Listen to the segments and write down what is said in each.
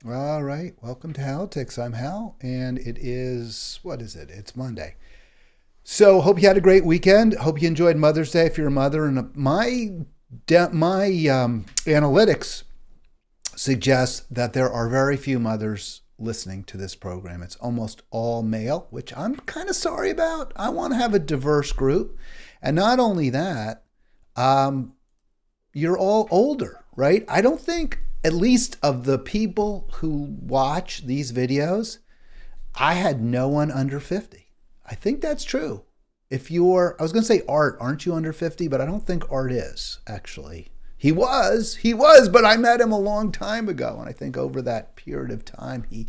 All right, welcome to Halitics. I'm Hal, and it is, what is it? It's Monday. So, hope you had a great weekend. Hope you enjoyed Mother's Day if you're a mother. And my analytics suggest that there are very few mothers listening to this program. It's almost all male, which I'm kind of sorry about. I want to have a diverse group. And not only that, um, you're all older, right? I don't think, at least of the people who watch these videos, I had no one under 50. I think that's true. If you're, I was going to say Art, aren't you under 50? But I don't think Art is, actually. He was, but I met him a long time ago. And I think over that period of time, he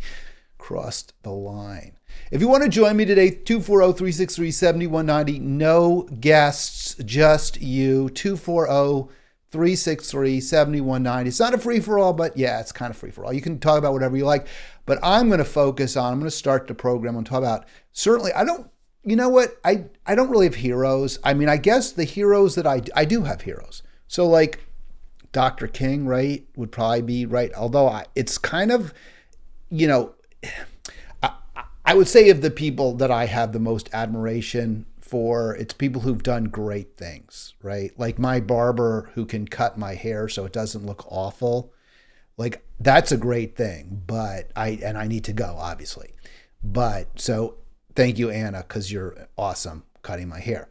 crossed the line. If you want to join me today, 240-363-7190. No guests, just you. 240-363-7190. It's not a free-for-all, but yeah, it's kind of free-for-all. You can talk about whatever you like. But I'm going to start the program and talk about, certainly, you know what? I don't really have heroes. I mean, I guess the heroes that I do have heroes. So like Dr. King, right, would probably be right. Although it's kind of, you know, I would say of the people that I have the most admiration for, it's people who've done great things, right? Like my barber who can cut my hair so it doesn't look awful. Like that's a great thing, but I need to go, obviously. But so thank you, Anna, because you're awesome cutting my hair.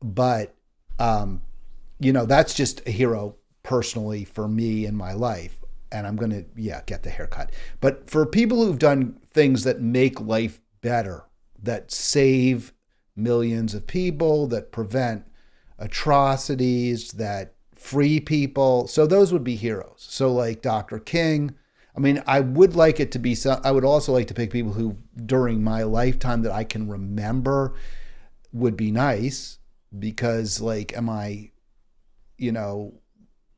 But that's just a hero personally for me in my life. And I'm going to, get the haircut. But for people who've done things that make life better, that save millions of people, that prevent atrocities, that free people, so those would be heroes. So like Dr. King, I mean, I would like it to be, I would also like to pick people who during my lifetime that I can remember would be nice because like, am I,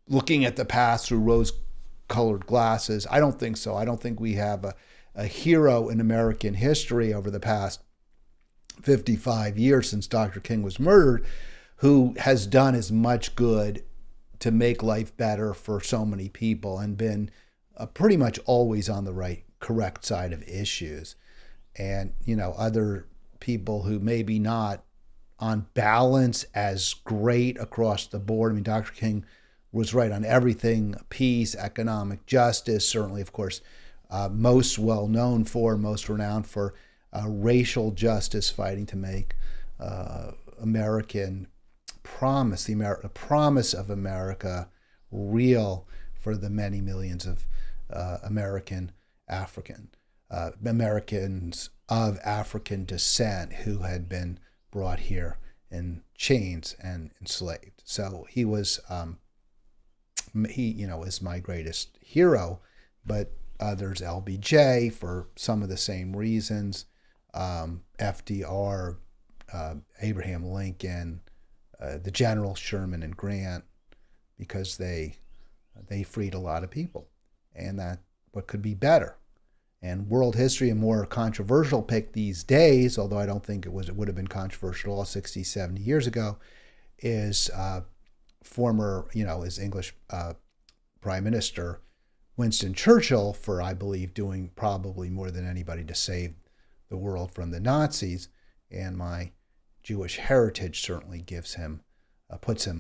looking at the past through rose colored glasses? I don't think so. I don't think we have a hero in American history over the past 55 years since Dr. King was murdered who has done as much good to make life better for so many people and been pretty much always on the correct side of issues. And, other people who maybe not on balance as great across the board. I mean, Dr. King was right on everything: peace, economic justice, certainly, of course, most well known for, most renowned for racial justice, fighting to make American promise, the promise of America real for the many millions of Americans of African descent who had been brought here in chains and enslaved. So he was, is my greatest hero, but there's LBJ for some of the same reasons. FDR, Abraham Lincoln, the General Sherman and Grant, because they freed a lot of people, and that what could be better. And world history, a more controversial pick these days, although I don't think it would have been controversial all 60, 70 years ago, is former, is English Prime Minister Winston Churchill for, I believe, doing probably more than anybody to save the world from the Nazis. And my Jewish heritage certainly gives him,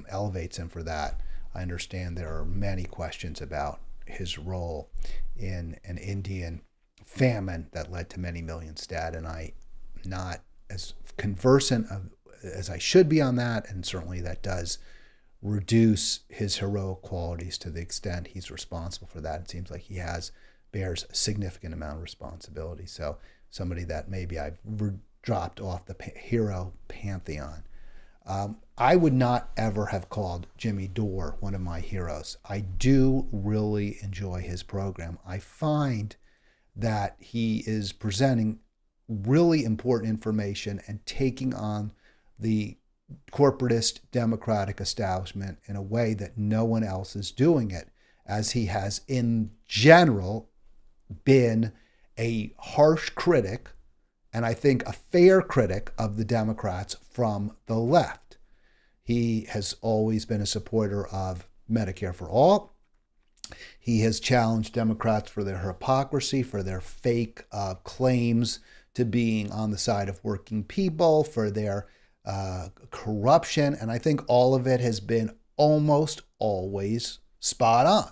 elevates him for that. I understand there are many questions about his role in an Indian famine that led to many millions dead, and I'm not as conversant as I should be on that, and certainly that does reduce his heroic qualities to the extent he's responsible for that. It seems like he bears a significant amount of responsibility. So somebody that maybe I've dropped off the hero pantheon. I would not ever have called Jimmy Dore one of my heroes. I do really enjoy his program. I find that he is presenting really important information and taking on the corporatist democratic establishment in a way that no one else is doing it, as he has in general been a harsh critic, and I think a fair critic of the Democrats from the left. He has always been a supporter of Medicare for all. He has challenged Democrats for their hypocrisy, for their fake claims to being on the side of working people, for their corruption. And I think all of it has been almost always spot on.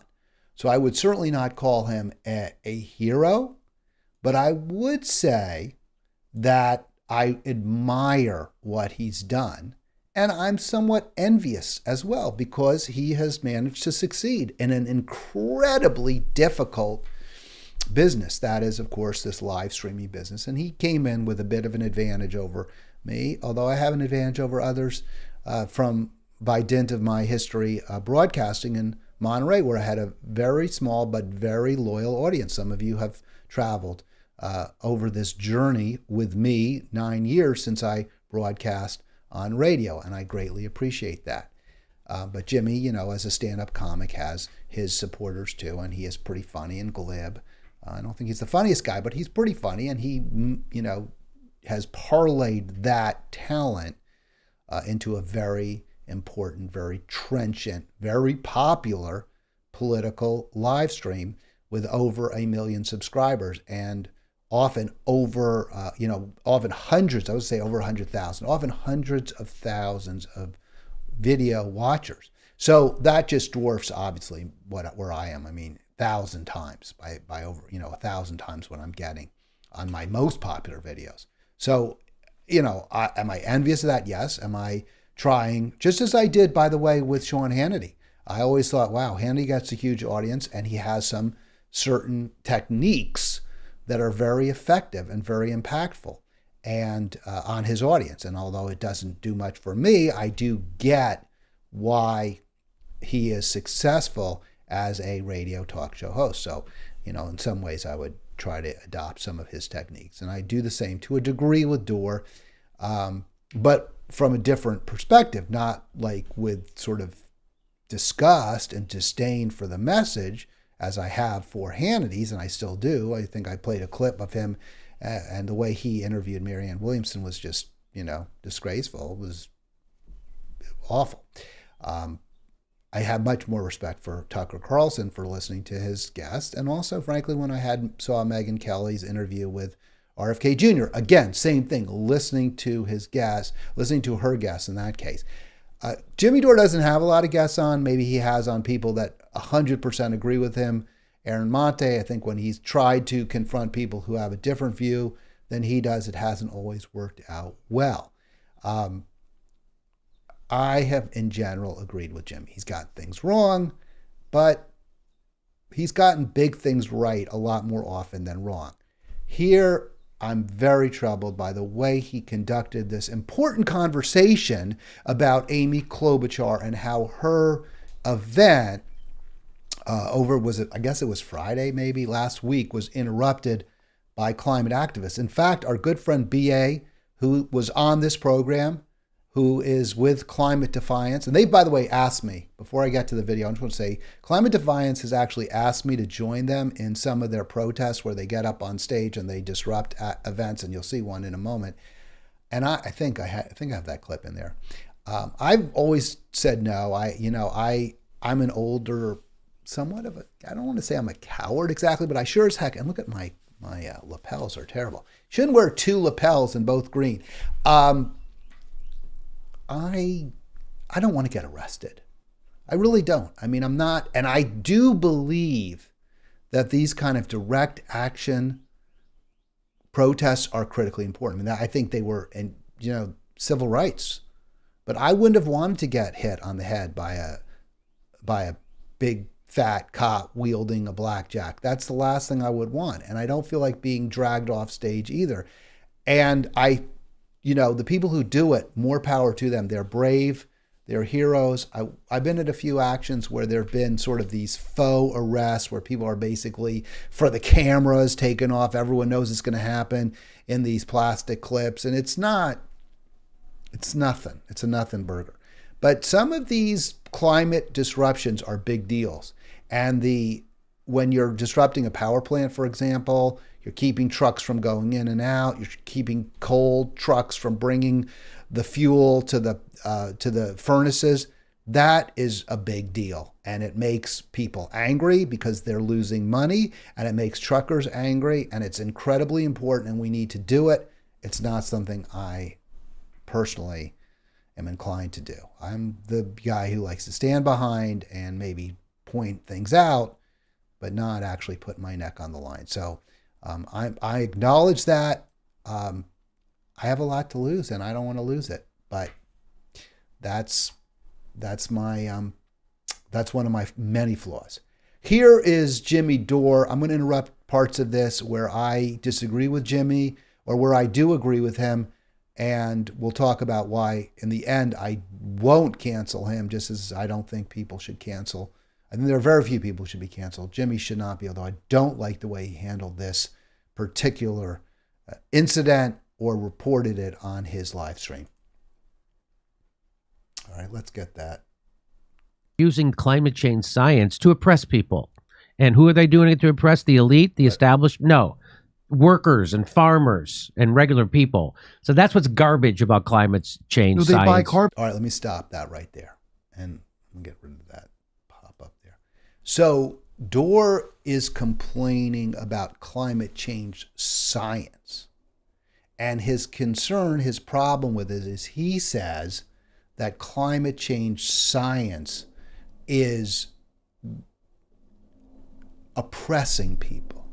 So I would certainly not call him a hero, but I would say that I admire what he's done. And I'm somewhat envious as well because he has managed to succeed in an incredibly difficult business. That is, of course, this live streaming business. And he came in with a bit of an advantage over me, although I have an advantage over others by dint of my history broadcasting in Monterey, where I had a very small but very loyal audience. Some of you have traveled over this journey with me 9 years since I broadcast on radio, and I greatly appreciate that. But Jimmy, as a stand-up comic, has his supporters too, and he is pretty funny and glib. I don't think he's the funniest guy, but he's pretty funny, and he, has parlayed that talent into a very important, very trenchant, very popular political live stream with over 1 million subscribers and often over, often hundreds, I would say over 100,000, often hundreds of thousands of video watchers. So that just dwarfs, obviously, where I am. I mean, 1,000 times by over, 1,000 times what I'm getting on my most popular videos. So, am I envious of that? Yes. Am I trying, just as I did, by the way, with Sean Hannity? I always thought, wow, Hannity gets a huge audience and he has some certain techniques that are very effective and very impactful and on his audience. And although it doesn't do much for me, I do get why he is successful as a radio talk show host. So, in some ways I would try to adopt some of his techniques. And I do the same to a degree with Dore, but from a different perspective, not like with sort of disgust and disdain for the message, as I have for Hannity's, and I still do. I think I played a clip of him, and the way he interviewed Marianne Williamson was just, disgraceful. It was awful. I have much more respect for Tucker Carlson for listening to his guest, and also, frankly, when I saw Megyn Kelly's interview with RFK Jr., again, same thing, listening to her guests in that case. Jimmy Dore doesn't have a lot of guests on. Maybe he has on people that 100% agree with him. Aaron Monte, I think when he's tried to confront people who have a different view than he does, it hasn't always worked out well. I have, in general, agreed with Jimmy. He's got things wrong, but he's gotten big things right a lot more often than wrong. Here, I'm very troubled by the way he conducted this important conversation about Amy Klobuchar and how her event I guess it was Friday, maybe last week, was interrupted by climate activists. In fact, our good friend B.A., who was on this program, who is with Climate Defiance, and they, by the way, asked me, before I get to the video, I just want to say, Climate Defiance has actually asked me to join them in some of their protests where they get up on stage and they disrupt events, and you'll see one in a moment. And I think I have that clip in there. I've always said no. I'm an older, somewhat of I don't want to say I'm a coward exactly, but I sure as heck, and look at my lapels are terrible. Shouldn't wear 2 lapels and both green. I don't want to get arrested. I really don't. I mean, I'm not, and I do believe that these kind of direct action protests are critically important. I mean, I think they were in, civil rights, but I wouldn't have wanted to get hit on the head by a big fat cop wielding a blackjack. That's the last thing I would want. And I don't feel like being dragged off stage either. And the people who do it, more power to them. They're brave. They're heroes. I've been at a few actions where there have been sort of these faux arrests where people are basically, for the cameras, taken off. Everyone knows it's going to happen in these plastic clips. And it's nothing. It's a nothing burger. But some of these climate disruptions are big deals. And when you're disrupting a power plant, for example, you're keeping trucks from going in and out. You're keeping coal trucks from bringing the fuel to the furnaces. That is a big deal. And it makes people angry because they're losing money, and it makes truckers angry, and it's incredibly important, and we need to do it. It's not something I personally am inclined to do. I'm the guy who likes to stand behind and maybe point things out, but not actually put my neck on the line. So I acknowledge that. I have a lot to lose, and I don't want to lose it. But that's my that's one of my many flaws. Here is Jimmy Dore. I'm going to interrupt parts of this where I disagree with Jimmy or where I do agree with him, and we'll talk about why in the end I won't cancel him, just as I don't think people should cancel. I think there are very few people who should be canceled. Jimmy should not be, although I don't like the way he handled this particular incident or reported it on his live stream. All right, let's get that. Using climate change science to oppress people. And who are they doing it to oppress? The elite, the established? No. Workers and farmers and regular people. So that's what's garbage about climate change Do they science. buy carbon? All right, let me stop that right there. And let me get rid of that pop up there. So Dore is complaining about climate change science. And his concern, his problem with it is he says that climate change science is oppressing people,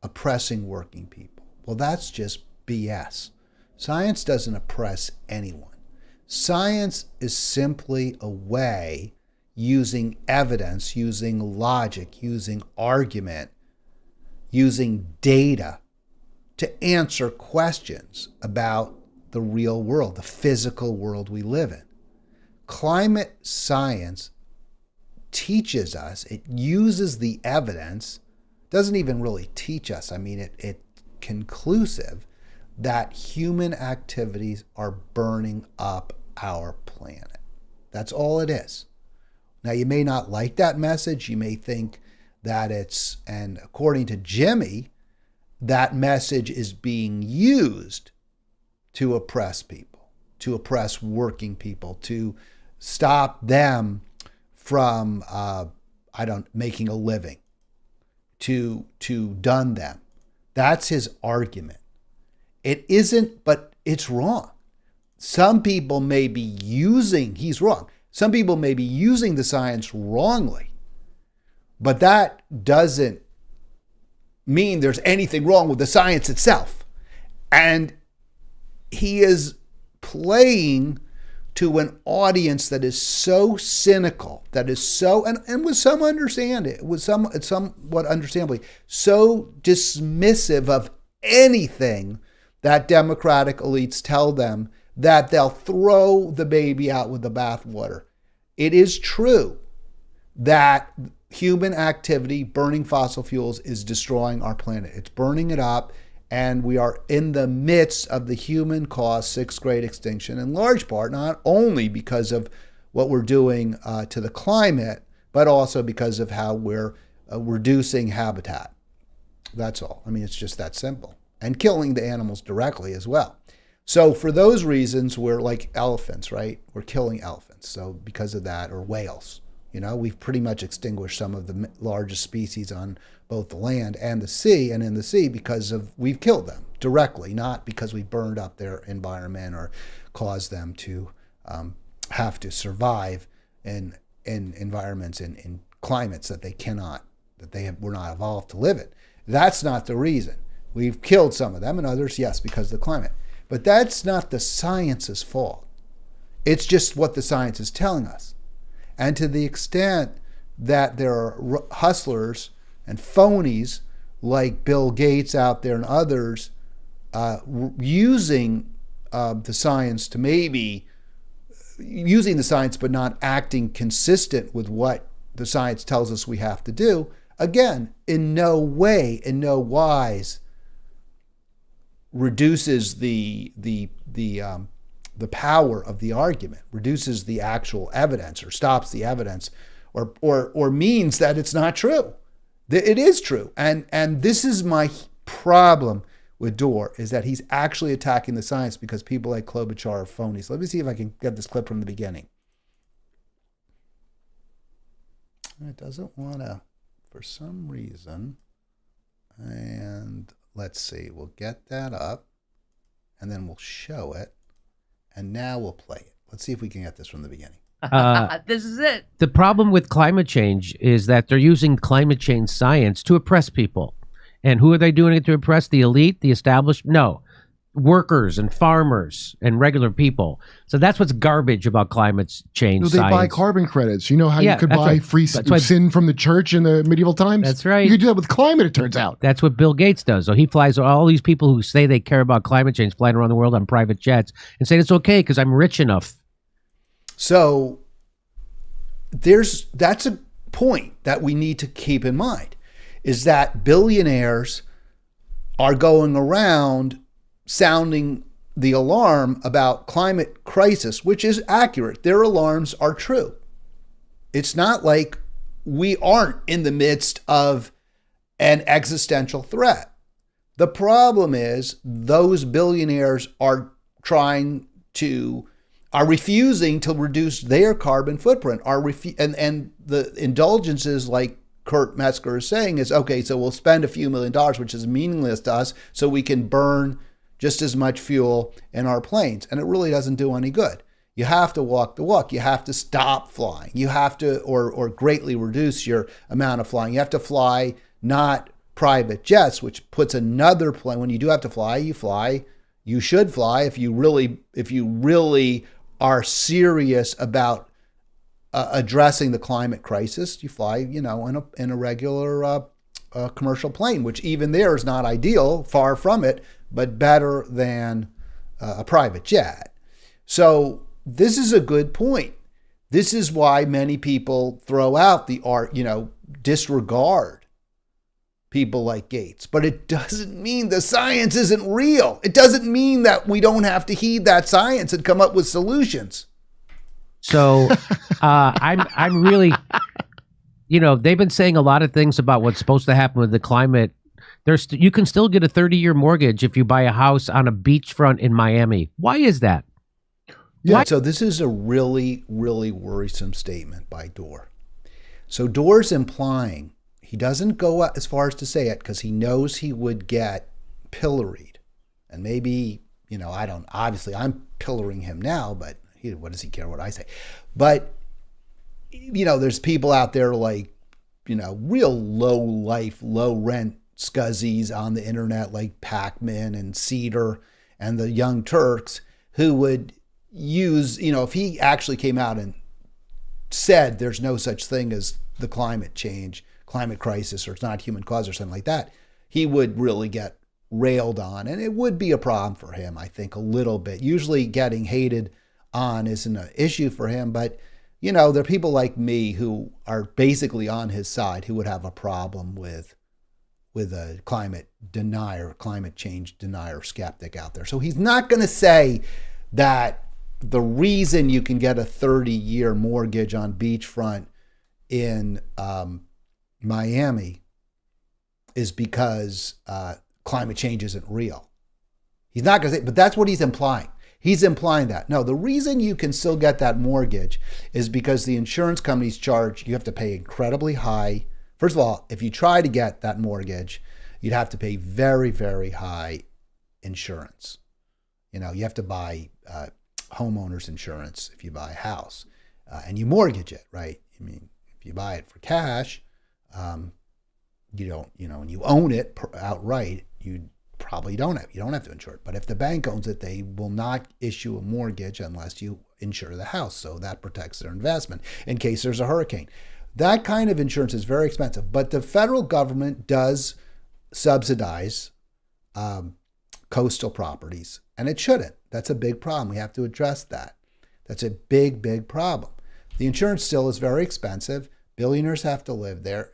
oppressing working people. Well, that's just BS. Science doesn't oppress anyone. Science is simply a way, using evidence, using logic, using argument, using data, to answer questions about the real world, the physical world we live in. Climate science teaches us, it uses the evidence, doesn't even really teach us. I mean, it's conclusive that human activities are burning up our planet. That's all it is. Now, you may not like that message. You may think that it's, and according to Jimmy, that message is being used to oppress people, to oppress working people, to stop them from making a living, to dun them. That's his argument. It isn't, but it's wrong. Some people may be using, he's wrong. Some people may be using the science wrongly, but that doesn't mean there's anything wrong with the science itself. And he is playing to an audience that is so cynical, that is so, and with some understanding, with somewhat understandably, so dismissive of anything that Democratic elites tell them, that they'll throw the baby out with the bathwater. It is true that human activity, burning fossil fuels, is destroying our planet. It's burning it up, and we are in the midst of the human-caused sixth great extinction, in large part, not only because of what we're doing to the climate, but also because of how we're reducing habitat. That's all. I mean, it's just that simple. And killing the animals directly as well. So for those reasons, we're like elephants, right? We're killing elephants. So because of that, or whales. You know, we've pretty much extinguished some of the largest species on both the land and the sea, and in the sea because of we've killed them directly, not because we burned up their environment or caused them to have to survive in environments, in climates that they cannot, were not evolved to live in. That's not the reason. We've killed some of them, and others, yes, because of the climate. But that's not the science's fault. It's just what the science is telling us. And to the extent that there are hustlers and phonies like Bill Gates out there and others using the science to maybe, using the science but not acting consistent with what the science tells us we have to do, again, in no way, in no wise reduces the power of the argument, reduces the actual evidence, or stops the evidence, or means that it's not true. It is true. And this is my problem with Dore, is that he's actually attacking the science because people like Klobuchar are phonies. Let me see if I can get this clip from the beginning. It doesn't want to, for some reason. And let's see, we'll get that up and then we'll show it. And now we'll play it. Let's see if we can get this from the beginning. This is it. The problem with climate change is that they're using climate change science to oppress people. And who are they doing it to oppress? The elite, the established? No. Workers and farmers and regular people. So that's what's garbage about climate change They science. buy carbon credits. You know how Yeah, you could that's buy right. free That's why- sin from the church in the medieval times? That's right. You could do that with climate, it turns out. That's what Bill Gates does. So he flies all these people who say they care about climate change flying around the world on private jets and saying it's okay because I'm rich enough. So that's a point that we need to keep in mind, is that billionaires are going around sounding the alarm about climate crisis, which is accurate. Their alarms are true. It's not like we aren't in the midst of an existential threat. The problem is those billionaires are refusing to reduce their carbon footprint. And the indulgences, like Kurt Metzger is saying, is okay, so we'll spend a few $1,000,000, which is meaningless to us, so we can burn just as much fuel in our planes. And it really doesn't do any good. You have to walk the walk. You have to stop flying. You have to, or greatly reduce your amount of flying. You have to fly not private jets, which puts another plane. When you do have to fly, you fly. You should fly if you really are serious about addressing the climate crisis. You fly, in a regular commercial plane, which even there is not ideal, far from it, but better than a private jet. So this is a good point. This is why many people throw out disregard people like Gates. But it doesn't mean the science isn't real. It doesn't mean that we don't have to heed that science and come up with solutions. So I'm really, they've been saying a lot of things about what's supposed to happen with the climate. You can still get a 30-year mortgage if you buy a house on a beachfront in Miami. Why is that? Yeah. So this is a really, really worrisome statement by Dore. So Dore's implying, he doesn't go as far as to say it because he knows he would get pilloried. And maybe, obviously I'm pillaring him now, but what does he care what I say? But, there's people out there like, real low life, low rent scuzzies on the internet like Pac-Man and Cedar and the Young Turks who would use, if he actually came out and said there's no such thing as the climate crisis, or it's not human cause or something like that, he would really get railed on. And it would be a problem for him, I think, a little bit. Usually getting hated on isn't an issue for him, but there are people like me who are basically on his side who would have a problem with a climate change denier skeptic out there. So he's not going to say that the reason you can get a 30-year mortgage on beachfront in Miami is because climate change isn't real. He's not going to say, but that's what he's implying. He's implying that. No, the reason you can still get that mortgage is because the insurance companies you have to pay incredibly high. First of all, if you try to get that mortgage, you'd have to pay very, very high insurance. You have to buy homeowners insurance if you buy a house and you mortgage it, right? I mean, if you buy it for cash, you don't, and you own it outright, you probably don't have to insure it. But if the bank owns it, they will not issue a mortgage unless you insure the house. So that protects their investment in case there's a hurricane. That kind of insurance is very expensive, but the federal government does subsidize coastal properties, and it shouldn't. That's a big problem. We have to address that. That's a big, big problem. The insurance still is very expensive. Billionaires have to live there.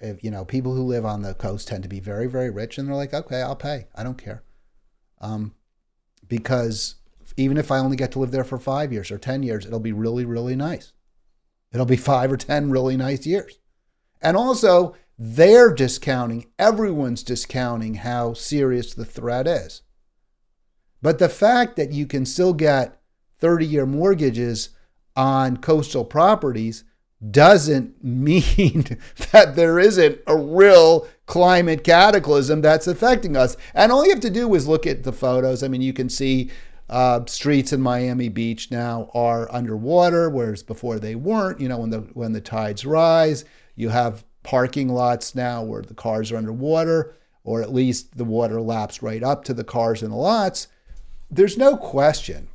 People who live on the coast tend to be very, very rich, and they're like, okay, I'll pay. I don't care. Because even if I only get to live there for 5 years or 10 years, it'll be really, really nice. It'll be 5 or 10 really nice years. And also, everyone's discounting how serious the threat is. But the fact that you can still get 30-year mortgages on coastal properties doesn't mean that there isn't a real climate cataclysm that's affecting us. And all you have to do is look at the photos. I mean, you can see streets in Miami Beach now are underwater, whereas before they weren't. You know, when the tides rise, you have parking lots now where the cars are underwater, or at least the water laps right up to the cars in the lots. There's no question.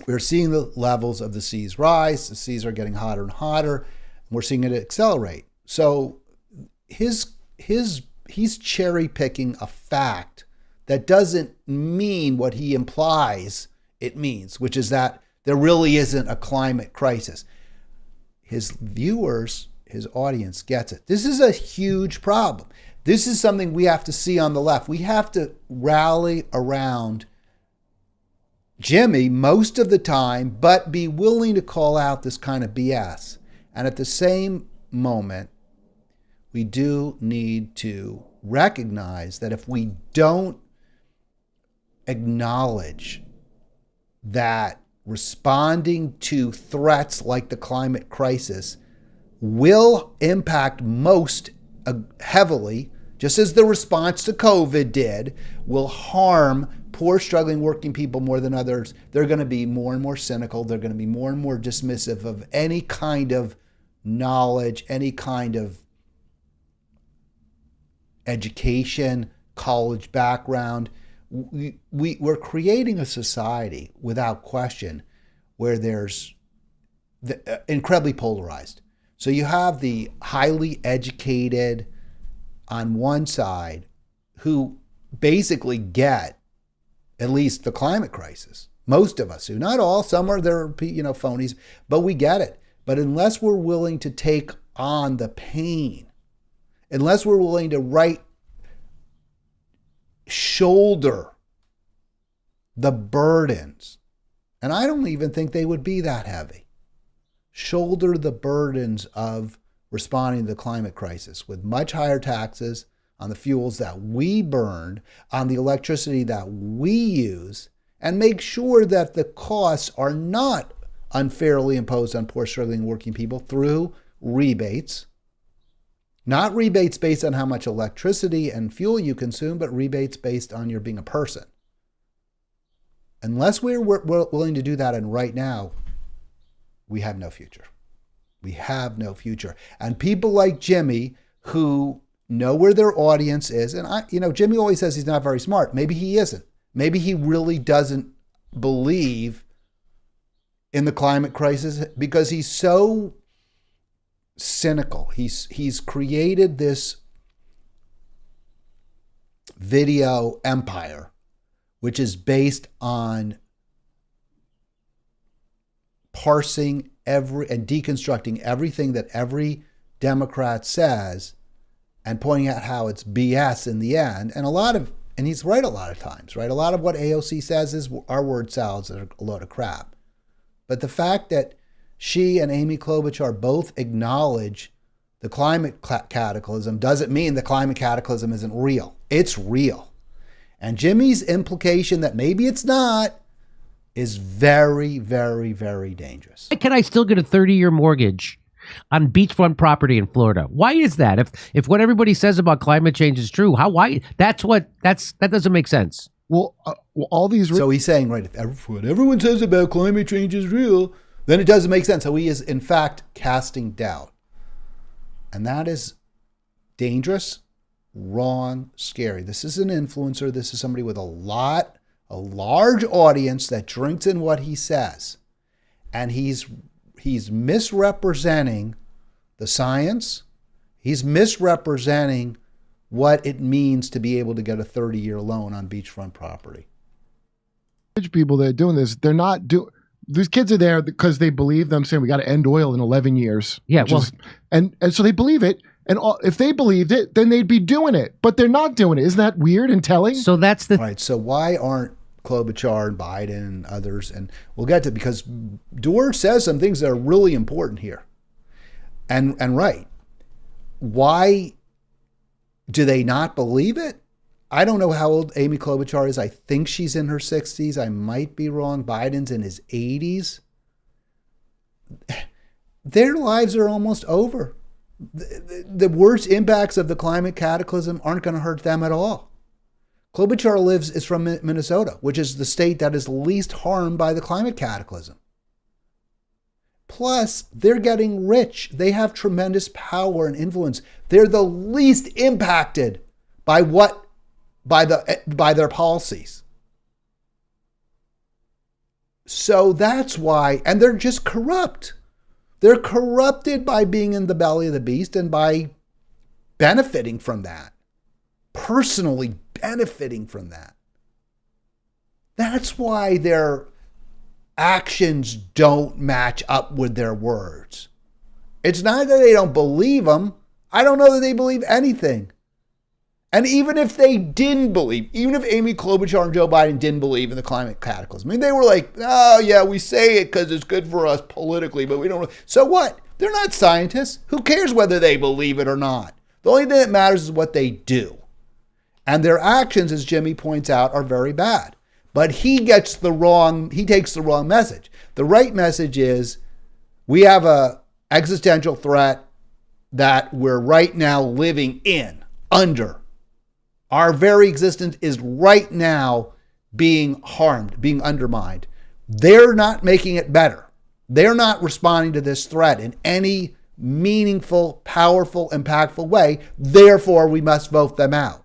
We're seeing the levels of the seas rise. The seas are getting hotter and hotter, and we're seeing it accelerate. So he's cherry picking a fact that doesn't mean what he implies it means, which is that there really isn't a climate crisis. His viewers, his audience gets it. This is a huge problem. This is something we have to see on the left. We have to rally around Jimmy most of the time, but be willing to call out this kind of BS. And at the same moment, we do need to recognize that if we don't acknowledge that responding to threats like the climate crisis will impact most heavily, just as the response to COVID did, will harm poor, struggling, working people more than others. They're going to be more and more cynical. They're going to be more and more dismissive of any kind of knowledge, any kind of education, college background. We're creating a society, without question, where there's incredibly polarized. So you have the highly educated on one side who basically get at least the climate crisis. Most of us do, not all. Some are there, phonies, but we get it. But unless we're willing to take on the pain, unless we're willing to shoulder the burdens, and I don't even think they would be that heavy, shoulder the burdens of responding to the climate crisis with much higher taxes on the fuels that we burn, on the electricity that we use, and make sure that the costs are not unfairly imposed on poor, struggling, working people through rebates. Not rebates based on how much electricity and fuel you consume, but rebates based on your being a person. Unless we're willing to do that, and right now, we have no future. We have no future. And people like Jimmy, who know where their audience is, and Jimmy always says he's not very smart. Maybe he isn't. Maybe he really doesn't believe in the climate crisis because he's so cynical. He's created this video empire, which is based on parsing and deconstructing everything that every Democrat says and pointing out how it's BS in the end. And he's right a lot of times, right? A lot of what AOC says is our word salads that are a load of crap. But the fact that she and Amy Klobuchar both acknowledge the climate cataclysm doesn't mean the climate cataclysm isn't real. It's real. And Jimmy's implication that maybe it's not is very, very, very dangerous. Why can I still get a 30-year mortgage on beachfront property in Florida? Why is that? If what everybody says about climate change is true, why? That doesn't make sense. Well, all these. So he's saying, right, if what everyone says about climate change is real, then it doesn't make sense. So he is, in fact, casting doubt. And that is dangerous, wrong, scary. This is an influencer. This is somebody with a large audience that drinks in what he says. And he's misrepresenting the science. He's misrepresenting what it means to be able to get a 30-year loan on beachfront property. People that are doing this, they're not doing. These kids are there because they believe them saying we got to end oil in 11 years. Yeah, and so they believe it. And if they believed it, then they'd be doing it. But they're not doing it. Isn't that weird and telling? So that's the right. So why aren't Klobuchar and Biden and others? And we'll get to, because Dore says some things that are really important here. And right. Why do they not believe it? I don't know how old Amy Klobuchar is. I think she's in her 60s. I might be wrong. Biden's in his 80s. their lives are almost over. The worst impacts of the climate cataclysm aren't going to hurt them at all. Klobuchar is from Minnesota, which is the state that is least harmed by the climate cataclysm. Plus, they're getting rich. They have tremendous power and influence. They're the least impacted by their policies. So that's why, and they're just corrupt. They're corrupted by being in the belly of the beast and by benefiting from that, personally benefiting from that. That's why their actions don't match up with their words. It's not that they don't believe them. I don't know that they believe anything. And even if they didn't believe, even if Amy Klobuchar and Joe Biden didn't believe in the climate cataclysm, I mean, they were like, oh, yeah, we say it because it's good for us politically, but we don't. So what? They're not scientists. Who cares whether they believe it or not? The only thing that matters is what they do. And their actions, as Jimmy points out, are very bad. But he takes the wrong message. The right message is we have a existential threat that we're right now living under. Our very existence is right now being harmed, being undermined. They're not making it better. They're not responding to this threat in any meaningful, powerful, impactful way. Therefore, we must vote them out.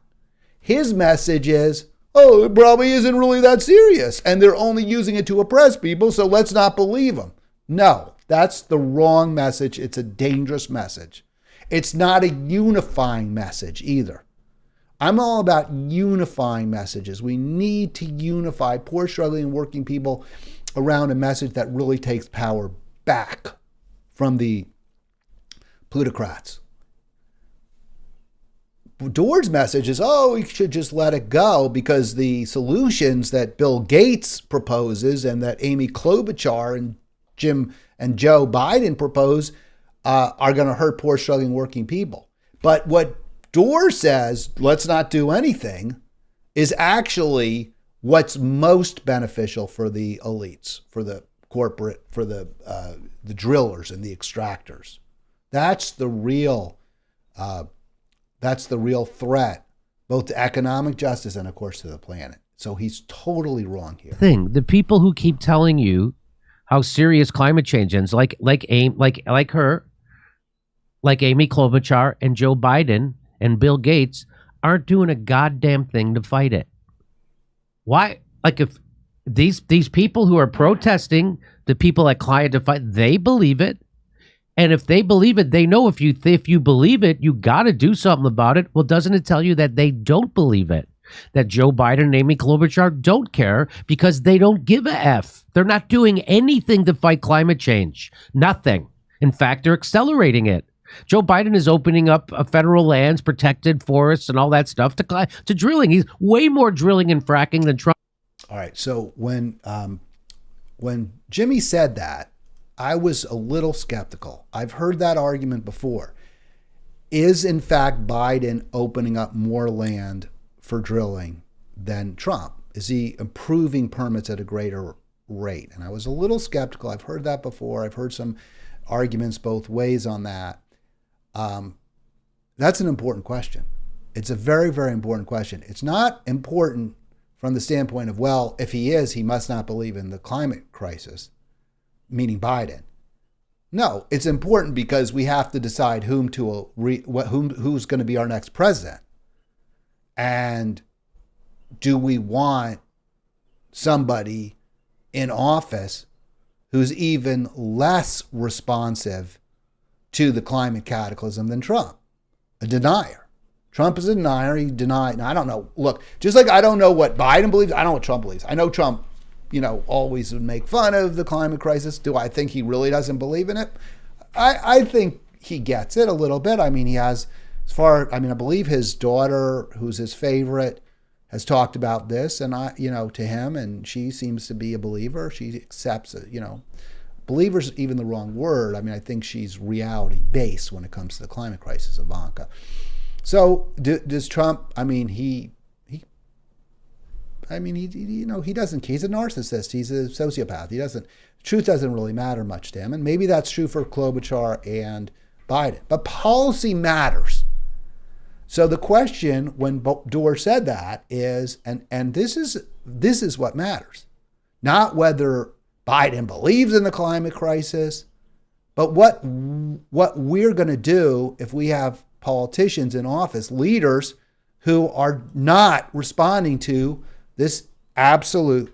His message is, oh, it probably isn't really that serious, and they're only using it to oppress people, so let's not believe them. No, that's the wrong message. It's a dangerous message. It's not a unifying message either. I'm all about unifying messages. We need to unify poor, struggling, and working people around a message that really takes power back from the plutocrats. Dore's message is, oh, we should just let it go because the solutions that Bill Gates proposes and that Amy Klobuchar and Jim and Joe Biden propose are going to hurt poor, struggling, working people. But what Dore says, let's not do anything, is actually what's most beneficial for the elites, for the corporate, for the drillers and the extractors. That's the real threat, both to economic justice and, of course, to the planet. So he's totally wrong here. The people who keep telling you how serious climate change is, like Amy Klobuchar and Joe Biden and Bill Gates, aren't doing a goddamn thing to fight it. Why? Like, if these people who are protesting, the people at Climate to fight, they believe it. And if they believe it, they know if you believe it, you got to do something about it. Well, doesn't it tell you that they don't believe it? That Joe Biden and Amy Klobuchar don't care because they don't give a F. They're not doing anything to fight climate change. Nothing. In fact, they're accelerating it. Joe Biden is opening up federal lands, protected forests, and all that stuff to drilling. He's way more drilling and fracking than Trump. All right. So when Jimmy said that, I was a little skeptical. I've heard that argument before. Is, in fact, Biden opening up more land for drilling than Trump? Is he improving permits at a greater rate? And I was a little skeptical. I've heard that before. I've heard some arguments both ways on that. That's an important question. It's a very, very important question. It's not important from the standpoint of, well, if he is, he must not believe in the climate crisis, meaning Biden. No, it's important because we have to decide who's going to be our next president. And do we want somebody in office who's even less responsive to the climate cataclysm than Trump? A denier. Trump is a denier. He denied. I don't know. Look, just like I don't know what Biden believes, I don't know what Trump believes. I know Trump, always would make fun of the climate crisis. Do I think he really doesn't believe in it? I think he gets it a little bit. I mean, he has, I believe his daughter, who's his favorite, has talked about this, and to him, and she seems to be a believer. She accepts it. Believer's even the wrong word. I mean, I think she's reality-based when it comes to the climate crisis, Ivanka. So does Trump, I mean, he doesn't. He's a narcissist. He's a sociopath. Truth doesn't really matter much to him. And maybe that's true for Klobuchar and Biden. But policy matters. So the question when Dore said that is, and this is what matters, not whether Biden believes in the climate crisis, but what we're going to do if we have politicians in office, leaders who are not responding to this absolute,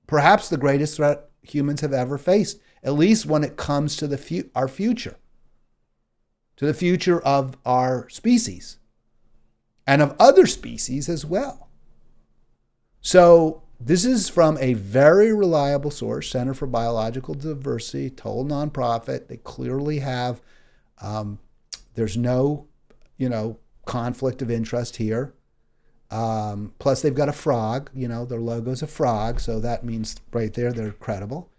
perhaps the greatest threat humans have ever faced, at least when it comes to our future, to the future of our species and of other species as well. So this is from a very reliable source, Center for Biological Diversity, total nonprofit. They clearly have, there's no, conflict of interest here. Plus they've got a frog, their logo's a frog. So that means right there, they're credible.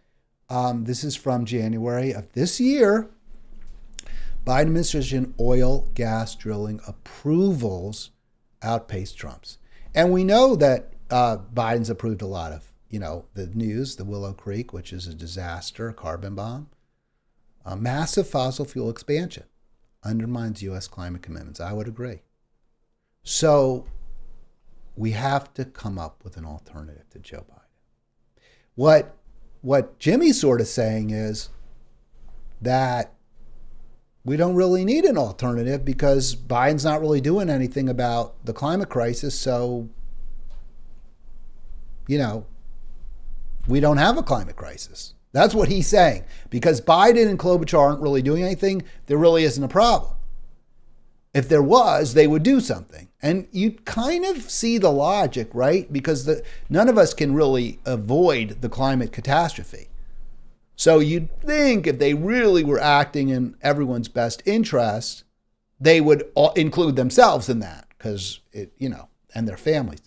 This is from January of this year. Biden administration oil, gas drilling approvals outpaced Trump's. And we know that Biden's approved a lot of, the news, the Willow Creek, which is a disaster, a carbon bomb. Massive fossil fuel expansion undermines U.S. climate commitments. I would agree. So we have to come up with an alternative to Joe Biden. What Jimmy's sort of saying is that we don't really need an alternative because Biden's not really doing anything about the climate crisis. So, we don't have a climate crisis. That's what he's saying. Because Biden and Klobuchar aren't really doing anything, there really isn't a problem. If there was, they would do something. And you kind of see the logic, right? Because none of us can really avoid the climate catastrophe. So you'd think if they really were acting in everyone's best interest, they would include themselves in that because and their families.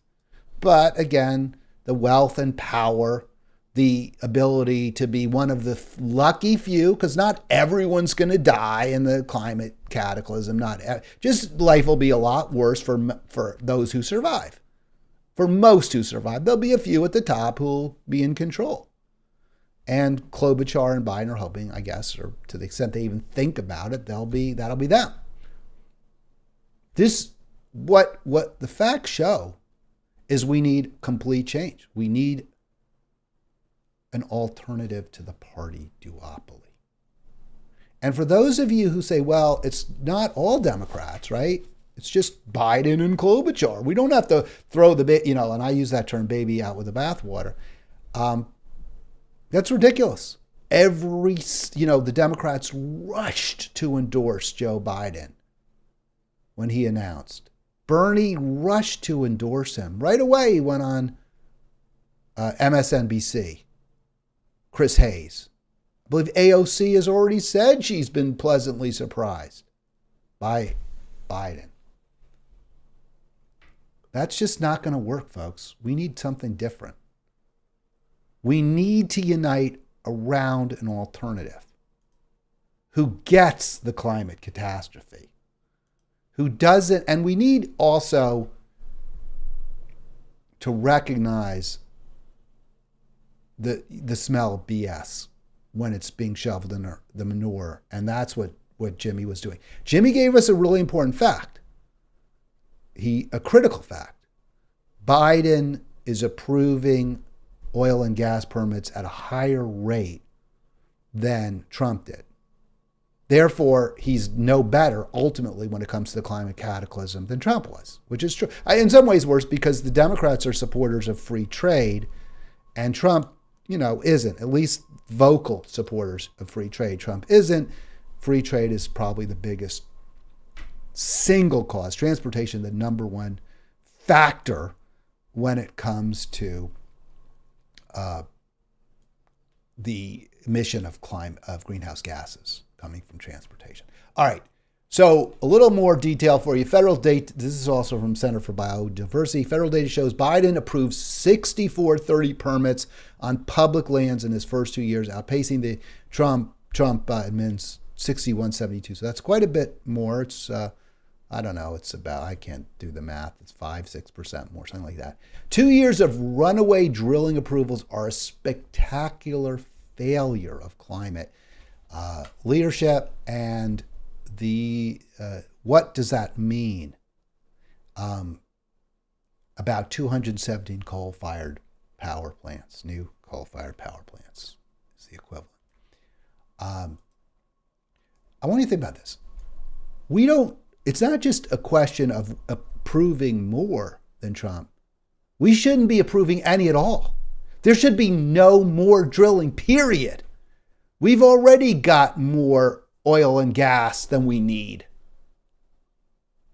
But again, the wealth and power, the ability to be one of the lucky few, because not everyone's going to die in the climate cataclysm. Just life will be a lot worse for those who survive. For most who survive, there'll be a few at the top who'll be in control. And Klobuchar and Biden are hoping, I guess, or to the extent they even think about it, that'll be them. What the facts show is we need complete change. We need an alternative to the party duopoly. And for those of you who say, well, it's not all Democrats, right? It's just Biden and Klobuchar. We don't have to throw and I use that term baby out with the bathwater. That's ridiculous. The Democrats rushed to endorse Joe Biden when he announced. Bernie rushed to endorse him. Right away, he went on MSNBC. Chris Hayes. I believe AOC has already said she's been pleasantly surprised by Biden. That's just not going to work, folks. We need something different. We need to unite around an alternative who gets the climate catastrophe, who doesn't, and we need also to recognize the smell of BS when it's being shoveled in the manure, and that's what Jimmy was doing. Jimmy gave us a really important fact, a critical fact. Biden is approving oil and gas permits at a higher rate than Trump did. Therefore, he's no better ultimately when it comes to the climate cataclysm than Trump was, which is true. In some ways worse because the Democrats are supporters of free trade and Trump, isn't, at least vocal supporters of free trade. Trump isn't. Free trade is probably the biggest single cause, transportation, the number one factor when it comes to the emission of greenhouse gases coming from transportation. All right. So a little more detail for you. Federal data, this is also from Center for Biodiversity. Federal data shows Biden approved 6430 permits on public lands in his first 2 years, outpacing the Trump admin's 6172. So that's quite a bit more. It's I don't know, it's about, I can't do the math, it's 5-6% more, something like that. 2 years of runaway drilling approvals are a spectacular failure of climate leadership. And what does that mean? About 217 coal-fired power plants, new coal-fired power plants is the equivalent. I want you to think about this. It's not just a question of approving more than Trump. We shouldn't be approving any at all. There should be no more drilling, period. We've already got more oil and gas than we need.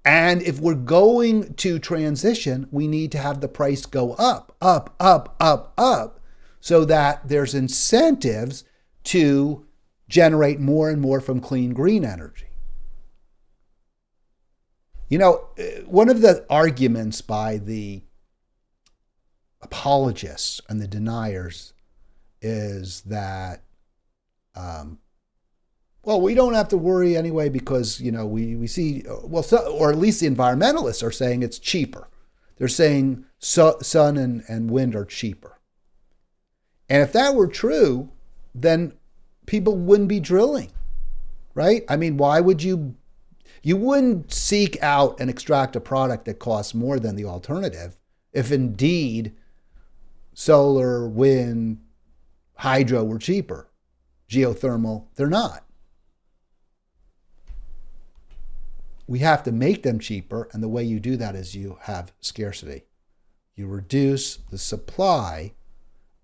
And if we're going to transition, we need to have the price go up, up, up, up, up, so that there's incentives to generate more and more from clean, green energy. You know, one of the arguments by the apologists and the deniers is that, well, we don't have to worry anyway because, you know, we see, well, or at least the environmentalists are saying it's cheaper. They're saying sun and wind are cheaper. And if that were true, then people wouldn't be drilling, right? I mean, why would you wouldn't seek out and extract a product that costs more than the alternative if indeed solar, wind, hydro were cheaper. Geothermal, they're not. We have to make them cheaper, and the way you do that is you have scarcity. You reduce the supply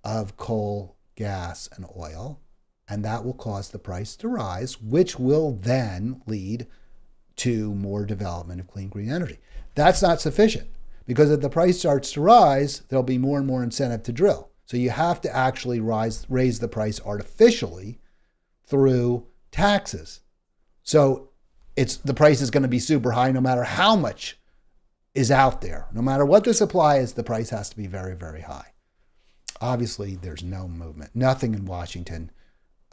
of coal, gas, and oil, and that will cause the price to rise, which will then lead to more development of clean, green energy. That's not sufficient, because if the price starts to rise, there'll be more and more incentive to drill. So you have to actually raise the price artificially through taxes. So the price is going to be super high no matter how much is out there. No matter what the supply is, the price has to be very, very high. Obviously, there's no movement, nothing in Washington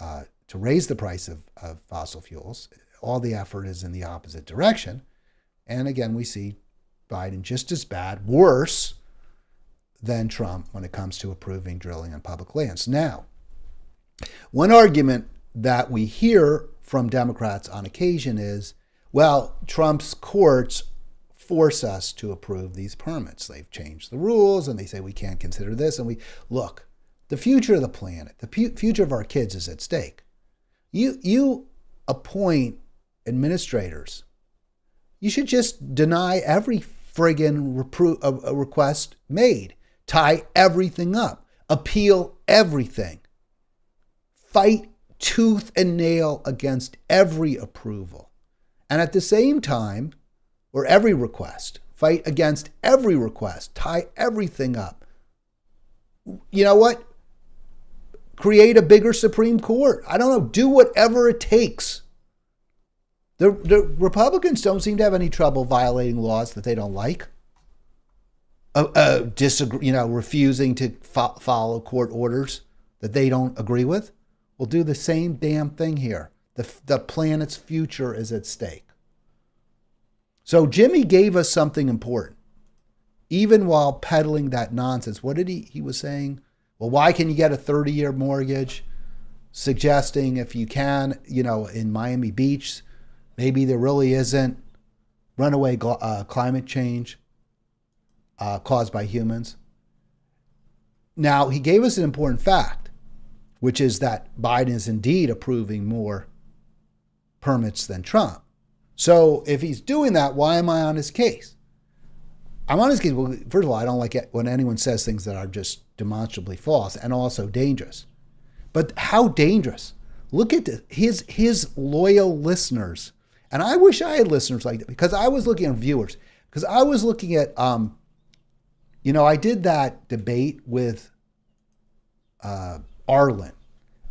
to raise the price of fossil fuels. All the effort is in the opposite direction. And again, we see Biden just as bad, worse than Trump when it comes to approving drilling on public lands. Now, one argument that we hear from Democrats on occasion is, well, Trump's courts force us to approve these permits. They've changed the rules and they say we can't consider this. And look, the future of the planet, the future of our kids is at stake. You appoint administrators. You should just deny every friggin' request made. Tie everything up. Appeal everything. Fight tooth and nail against every approval. And at the same time, or every request, fight against every request. Tie everything up. You know what? Create a bigger Supreme Court. I don't know. Do whatever it takes. The Republicans don't seem to have any trouble violating laws that they don't like. Refusing to follow court orders that they don't agree with. We'll do the same damn thing here. The planet's future is at stake. So Jimmy gave us something important, even while peddling that nonsense. What did he was saying? Well, why can you get a 30-year mortgage? Suggesting if you can, in Miami Beach, maybe there really isn't runaway climate change caused by humans. Now, he gave us an important fact, which is that Biden is indeed approving more permits than Trump. So if he's doing that, why am I on his case? I'm on his case. Well, first of all, I don't like it when anyone says things that are just demonstrably false and also dangerous. But how dangerous? Look at his loyal listeners. And I wish I had listeners like that, because I was looking at viewers. Because I was looking at, I did that debate with Arlen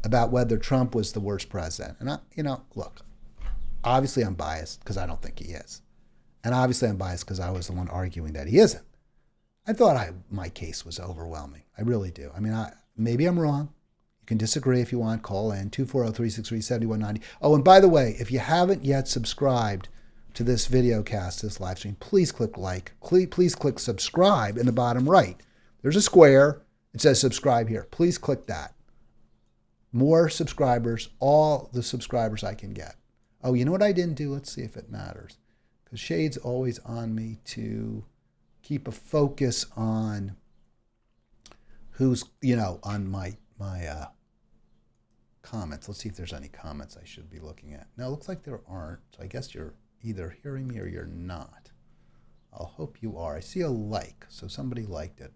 about whether Trump was the worst president. And look, obviously I'm biased because I don't think he is. And obviously I'm biased because I was the one arguing that he isn't. I thought my case was overwhelming. I really do. I mean, maybe I'm wrong. You can disagree if you want. Call in 240-363-7190. Oh, and by the way, if you haven't yet subscribed to this video cast, this live stream, please click like. Please click subscribe in the bottom right. There's a square. It says subscribe here. Please click that. More subscribers, all the subscribers I can get. Oh, you know what I didn't do? Let's see if it matters. Because Shade's always on me to keep a focus on who's, on my comments. Let's see if there's any comments I should be looking at. No, it looks like there aren't. So I guess you're either hearing me or you're not. I'll hope you are. I see a like, so somebody liked it.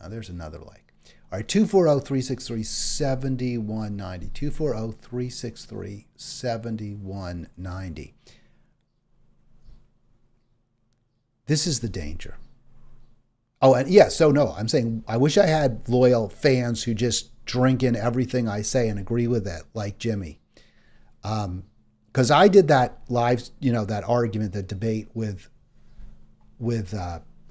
There's another like. All right, 240-363-7190. 240-363-7190. This is the danger. Oh, and yeah, so no, I'm saying I wish I had loyal fans who just drink in everything I say and agree with it, like Jimmy. Because I did that live, that argument, that debate with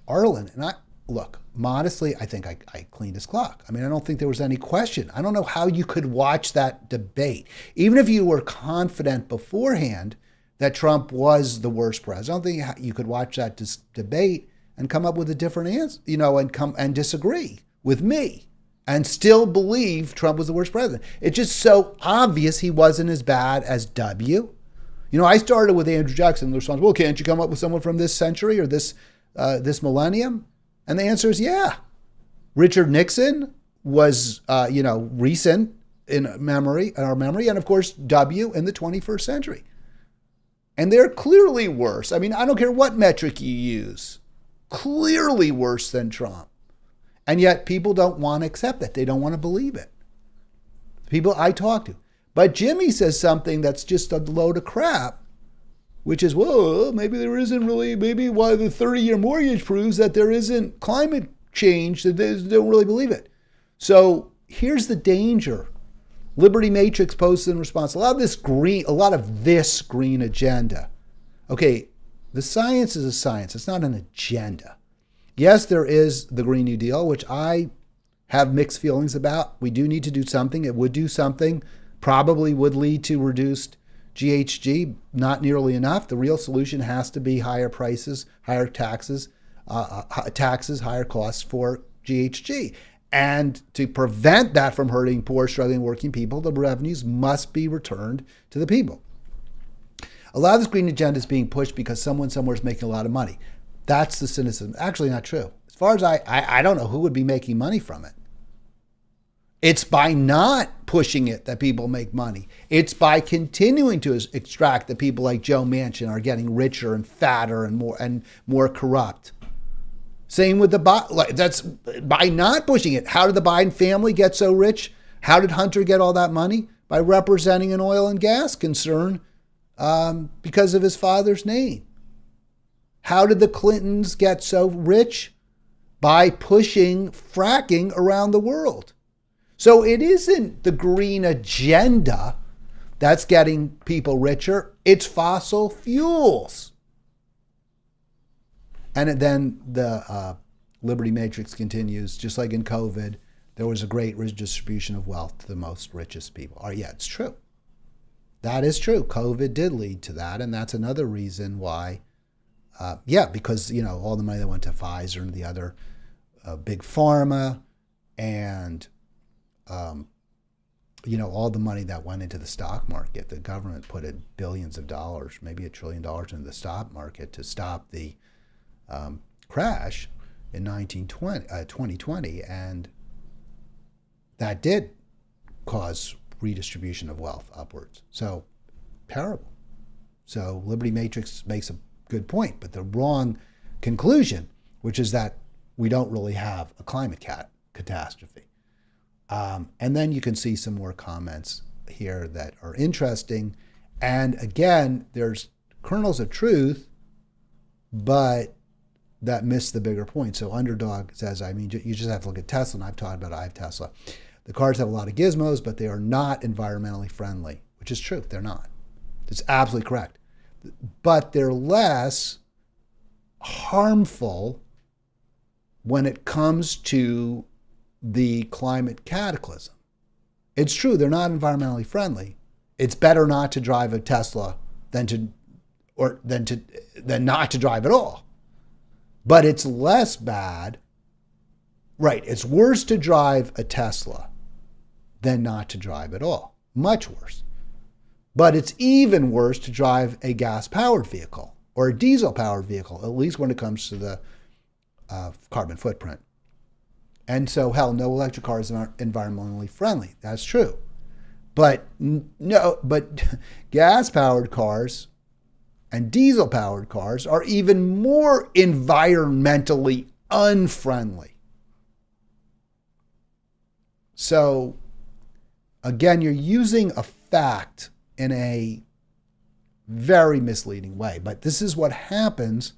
Arlen, and look, modestly, I think I cleaned his clock. I mean, I don't think there was any question. I don't know how you could watch that debate, even if you were confident beforehand that Trump was the worst president. I don't think you could watch that debate and come up with a different answer, and disagree with me and still believe Trump was the worst president. It's just so obvious he wasn't as bad as W. I started with Andrew Jackson. The response, well, can't you come up with someone from this century or this millennium? And the answer is yeah. Richard Nixon was, recent in our memory, and of course W in the 21st century. And they're clearly worse. I mean, I don't care what metric you use. Clearly worse than Trump. And yet people don't want to accept that. They don't want to believe it. People I talk to. But Jimmy says something that's just a load of crap, which is, well, maybe there isn't really, maybe why the 30-year mortgage proves that there isn't climate change, that they don't really believe it. So here's the danger. Liberty Matrix posted in response, a lot of this green agenda. Okay, the science is a science. It's not an agenda. Yes, there is the Green New Deal, which I have mixed feelings about. We do need to do something. It would do something, probably would lead to reduced GHG, not nearly enough. The real solution has to be higher prices, higher taxes, higher costs for GHG. And to prevent that from hurting poor, struggling, working people, the revenues must be returned to the people. A lot of this green agenda is being pushed because someone somewhere is making a lot of money. That's the cynicism. Actually not true. As far as I don't know who would be making money from it. It's by not pushing it that people make money. It's by continuing to extract that people like Joe Manchin are getting richer and fatter and more corrupt. Same with that's by not pushing it. How did the Biden family get so rich? How did Hunter get all that money? By representing an oil and gas concern because of his father's name. How did the Clintons get so rich? By pushing fracking around the world. So it isn't the green agenda that's getting people richer. It's fossil fuels. And then the Liberty Matrix continues, just like in COVID, there was a great redistribution of wealth to the most richest people. Yeah, it's true. That is true. COVID did lead to that. And that's another reason why, because, all the money that went to Pfizer and the other big pharma and, all the money that went into the stock market, the government put in billions of dollars, maybe $1 trillion into the stock market to stop the crash in 2020, and that did cause redistribution of wealth upwards. So, terrible. So, Liberty Matrix makes a good point, but the wrong conclusion, which is that we don't really have a climate catastrophe. And then you can see some more comments here that are interesting. And again, there's kernels of truth, but that missed the bigger point. So Underdog says, you just have to look at Tesla, and I've talked about I have Tesla. The cars have a lot of gizmos, but they are not environmentally friendly, which is true. They're not. That's absolutely correct. But they're less harmful when it comes to the climate cataclysm. It's true, they're not environmentally friendly. It's better not to drive a Tesla than to or than not to drive at all. But it's less bad. Right, it's worse to drive a Tesla than not to drive at all. Much worse. But it's even worse to drive a gas-powered vehicle or a diesel-powered vehicle, at least when it comes to the carbon footprint. And so, hell, no electric cars are environmentally friendly. That's true. But gas-powered cars and diesel-powered cars are even more environmentally unfriendly. So, again, you're using a fact in a very misleading way. But this is what happens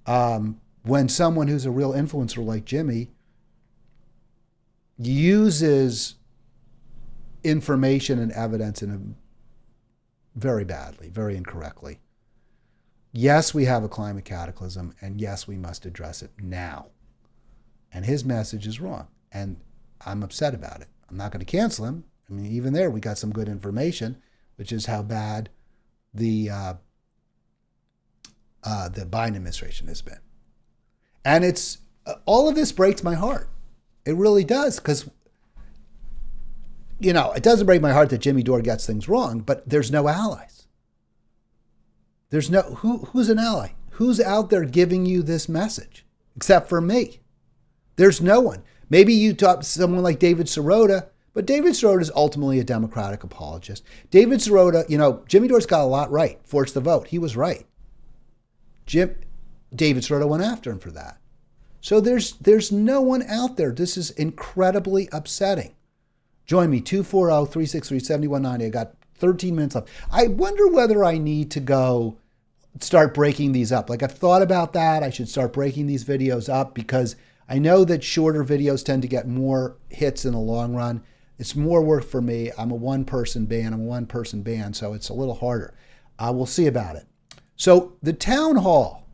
when someone who's a real influencer like Jimmy uses information and evidence very badly, very incorrectly. Yes, we have a climate cataclysm, and yes, we must address it now. And his message is wrong, and I'm upset about it. I'm not going to cancel him. I mean, even there, we got some good information, which is how bad the Biden administration has been. And it's all of this breaks my heart. It really does, because it doesn't break my heart that Jimmy Dore gets things wrong, but there's no allies. There's no who's an ally? Who's out there giving you this message except for me? There's no one. Maybe you talk to someone like David Sirota, but David Sirota is ultimately a Democratic apologist. David Sirota, Jimmy Dore's got a lot right. Forced the vote. He was right. David Sirota went after him for that. So there's no one out there. This is incredibly upsetting. Join me, 240-363-7190. I got 13 minutes left. I wonder whether I need to go start breaking these up. Like, I've thought about that. I should start breaking these videos up because I know that shorter videos tend to get more hits in the long run. It's more work for me. I'm a one-person band, so it's a little harder. We'll see about it. So the town hall,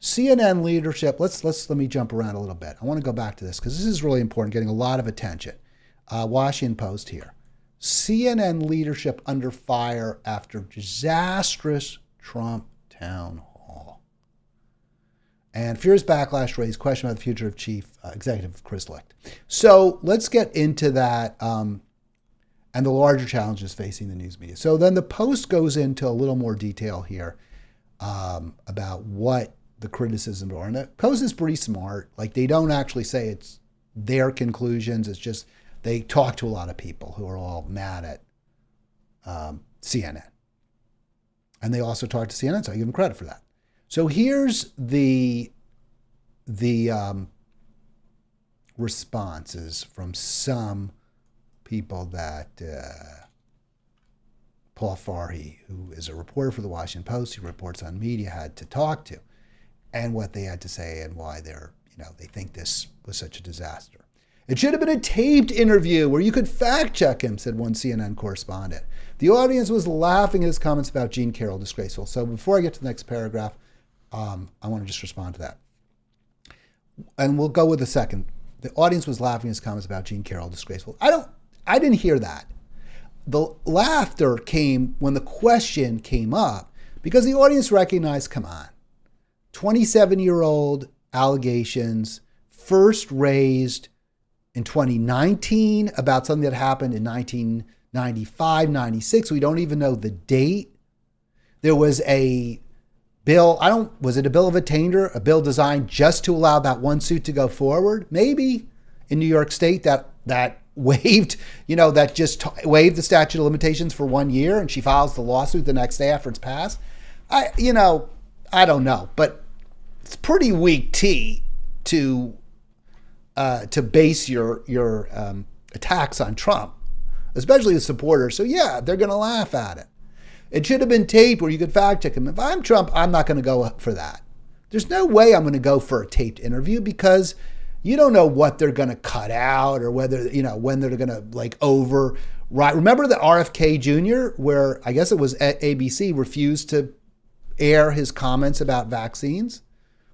CNN leadership, let me jump around a little bit. I want to go back to this because this is really important, getting a lot of attention. Washington Post here. CNN leadership under fire after disastrous Trump town hall. And furious backlash raised question about the future of Chief Executive Chris Licht. So let's get into that and the larger challenges facing the news media. So then the Post goes into a little more detail here about what the criticisms are. And the Post is pretty smart. Like, they don't actually say it's their conclusions. It's just they talk to a lot of people who are all mad at CNN. And they also talk to CNN, so I give them credit for that. So here's the responses from some people that Paul Farhi, who is a reporter for the Washington Post, who reports on media, had to talk to, and what they had to say and why they think this was such a disaster. It should have been a taped interview where you could fact check him, said one CNN correspondent. The audience was laughing at his comments about Jean Carroll, disgraceful. So before I get to the next paragraph, I want to just respond to that. And we'll go with the second. The audience was laughing at his comments about Jean Carroll, disgraceful. I didn't hear that. The laughter came when the question came up because the audience recognized, come on, 27-year-old allegations first raised in 2019 about something that happened in 1995, 96. We don't even know the date. There was a bill, was it a bill of attainder, a bill designed just to allow that one suit to go forward? Maybe in New York State that waived, that just waived the statute of limitations for 1 year, and she files the lawsuit the next day after it's passed. I don't know, but it's pretty weak tea to base your attacks on Trump, especially the supporters. So yeah, they're going to laugh at it. It should have been taped where you could fact check him. If I'm Trump, I'm not going to go for that. There's no way I'm going to go for a taped interview because you don't know what they're going to cut out or whether, when they're going to override. Remember the RFK Jr., where I guess it was ABC refused to air his comments about vaccines?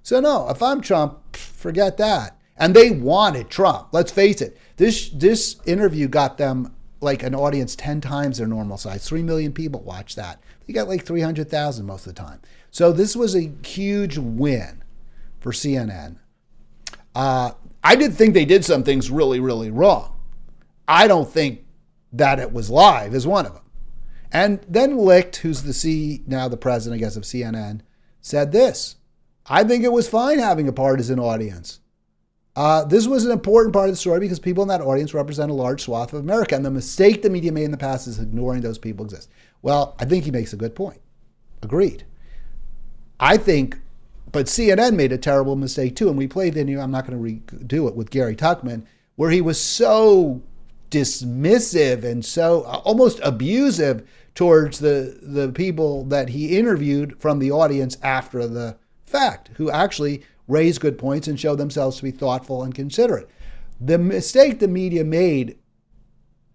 So no, if I'm Trump, forget that. And they wanted Trump. Let's face it. This interview got them like an audience 10 times their normal size. 3 million people watched that. he got like 300,000 most of the time. So this was a huge win for CNN. I did think they did some things really, really wrong. I don't think that it was live is one of them. And then Licht, who's now the president, I guess, of CNN, said this: I think it was fine having a partisan audience. This was an important part of the story because people in that audience represent a large swath of America, and the mistake the media made in the past is ignoring those people exist. Well, I think he makes a good point. Agreed. But CNN made a terrible mistake too, and we played the video, I'm not going to redo it, with Gary Tuchman, where he was so dismissive and so almost abusive towards the people that he interviewed from the audience after the fact, who actually raised good points and showed themselves to be thoughtful and considerate. The mistake the media made,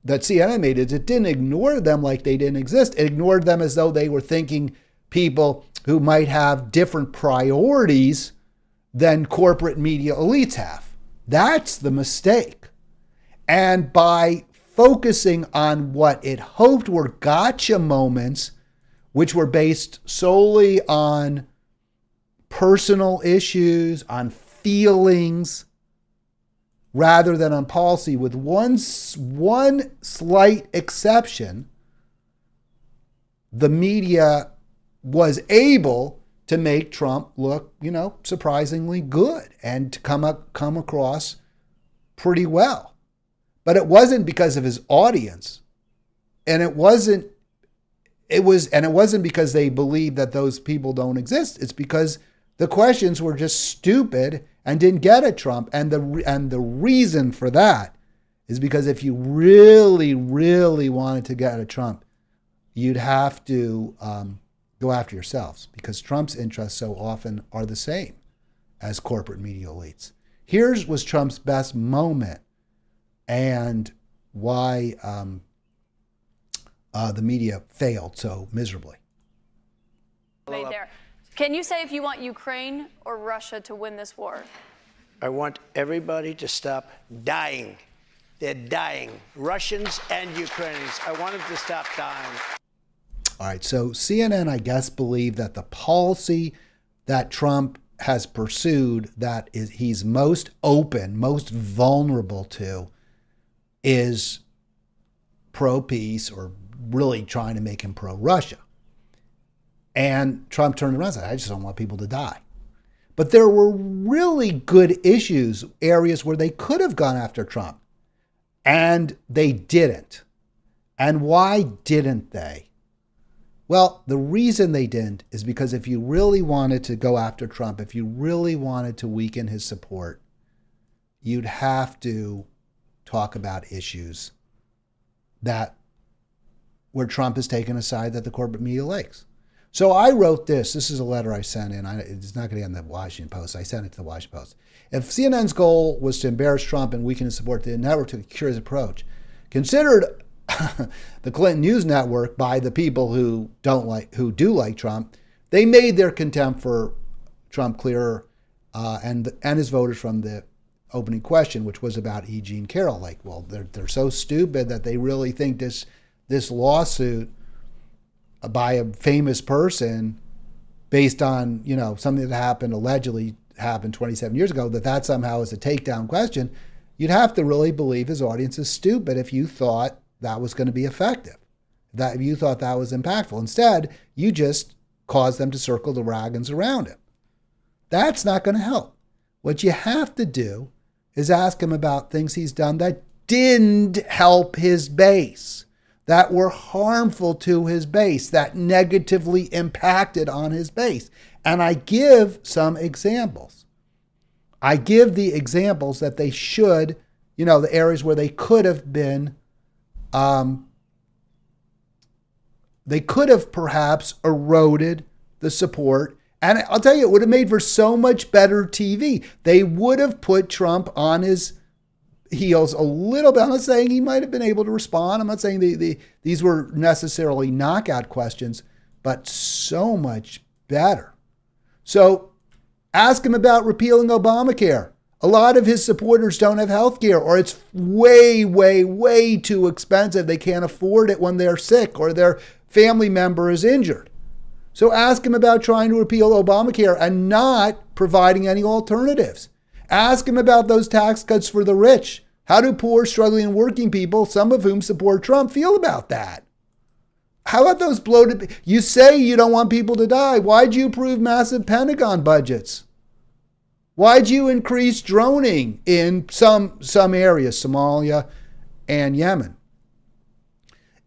that CNN made, is it didn't ignore them like they didn't exist. It ignored them as though they were thinking people who might have different priorities than corporate media elites have. That's the mistake. And by focusing on what it hoped were gotcha moments, which were based solely on personal issues, on feelings, rather than on policy, with one slight exception, the media was able to make Trump look, surprisingly good and to come across pretty well. But it wasn't because of his audience. And it wasn't because they believed that those people don't exist. It's because the questions were just stupid and didn't get at Trump. And the reason for that is because if you really, really wanted to get at Trump, you'd have to go after yourselves, because Trump's interests so often are the same as corporate media elites. Here's was Trump's best moment and why the media failed so miserably. Made there. Can you say if you want Ukraine or Russia to win this war? I want everybody to stop dying. They're dying. Russians and Ukrainians. I want them to stop dying. All right, so CNN, I guess, believed that the policy that Trump has pursued, that he's most open, most vulnerable to, is pro-peace, or really trying to make him pro-Russia. And Trump turned around and said, I just don't want people to die. But there were really good issues, areas where they could have gone after Trump, and they didn't. And why didn't they? Well, the reason they didn't is because if you really wanted to go after Trump, if you really wanted to weaken his support, you'd have to talk about issues where Trump has taken a side that the corporate media likes. So I wrote this. This is a letter I sent in. It's not going to be on the Washington Post. I sent it to the Washington Post. If CNN's goal was to embarrass Trump and weaken his support, the network took a curious approach. Considered the Clinton News Network by the people who do like Trump, they made their contempt for Trump clearer and his voters from the opening question, which was about E. Jean Carroll. Like, well, they're so stupid that they really think this lawsuit by a famous person based on something that allegedly happened 27 years ago, that somehow is a takedown question. You'd have to really believe his audience is stupid if you thought that was going to be effective, that you thought that was impactful. Instead, you just caused them to circle the wagons around him. That's not going to help. What you have to do is ask him about things he's done that didn't help his base, that were harmful to his base, that negatively impacted on his base. And I give some examples. I give the examples that they should, the areas where they could have been, they could have perhaps eroded the support. And I'll tell you, it would have made for so much better TV. They would have put Trump on his heels a little bit. I'm not saying he might have been able to respond. I'm not saying these were necessarily knockout questions, but so much better. So ask him about repealing Obamacare. A lot of his supporters don't have health care, or it's way, way, way too expensive. They can't afford it when they're sick, or they're family member is injured. So ask him about trying to repeal Obamacare and not providing any alternatives. Ask him about those tax cuts for the rich. How do poor, struggling, and working people, some of whom support Trump, feel about that? How about those bloated? You say you don't want people to die. Why'd you approve massive Pentagon budgets? Why'd you increase droning in some areas, Somalia and Yemen?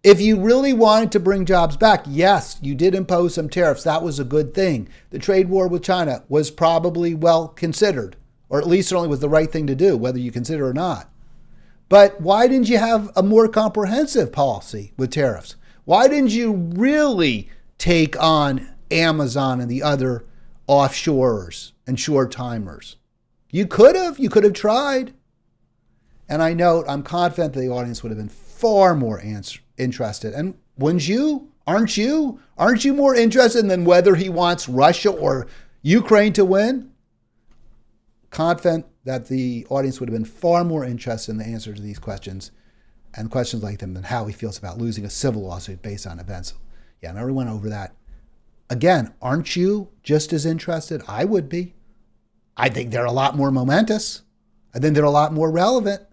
If you really wanted to bring jobs back, yes, you did impose some tariffs. That was a good thing. The trade war with China was probably well considered, or at least certainly was the right thing to do, whether you consider it or not. But why didn't you have a more comprehensive policy with tariffs? Why didn't you really take on Amazon and the other offshorers and short timers? You could have tried. And I note, I'm confident that the audience would have been far more interested. And wouldn't you? Aren't you? Aren't you more interested than whether he wants Russia or Ukraine to win? Confident that the audience would have been far more interested in the answer to these questions and questions like them than how he feels about losing a civil lawsuit based on events. Yeah, and I already went over that. Again, aren't you just as interested? I would be. I think they're a lot more momentous. I think they're a lot more relevant.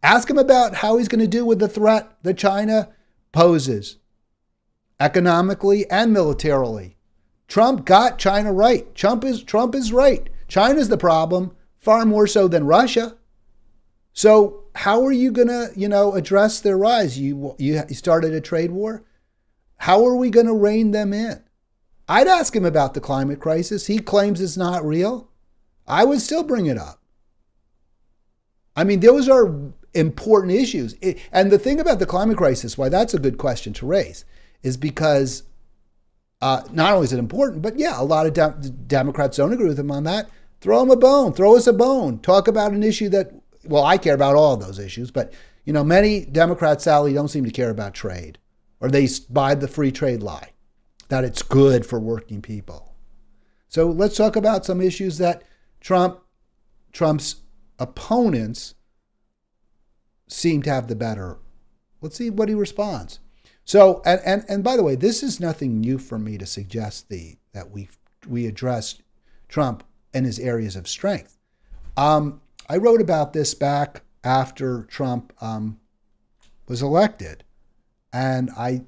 Ask him about how he's going to do with the threat that China poses, economically and militarily. Trump got China right. Trump is right. China's the problem, far more so than Russia. So how are you going to, address their rise? You started a trade war. How are we going to rein them in? I'd ask him about the climate crisis. He claims it's not real. I would still bring it up. I mean, those are important issues. And the thing about the climate crisis, why that's a good question to raise, is because not only is it important, but yeah, a lot of Democrats don't agree with him on that. Throw him a bone. Throw us a bone. Talk about an issue that, well, I care about all of those issues, but many Democrats, Sally, don't seem to care about trade, or they buy the free trade lie that it's good for working people. So let's talk about some issues that Trump's opponents seem to have the better. Let's see what he responds. So, and by the way, this is nothing new for me to suggest that we address Trump and his areas of strength. I wrote about this back after Trump was elected. And I,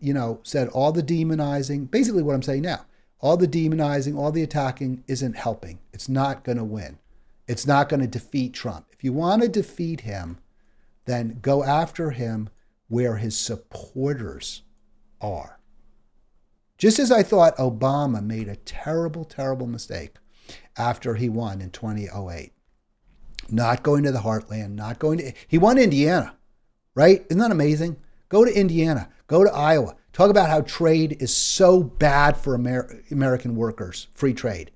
said all the demonizing, basically what I'm saying now, all the demonizing, all the attacking isn't helping. It's not going to win. It's not going to defeat Trump. If you want to defeat him, then go after him where his supporters are. Just as I thought Obama made a terrible, terrible mistake after he won in 2008. Not going to the heartland, he won Indiana, right? Isn't that amazing? Go to Indiana, go to Iowa. Talk about how trade is so bad for American workers, free trade,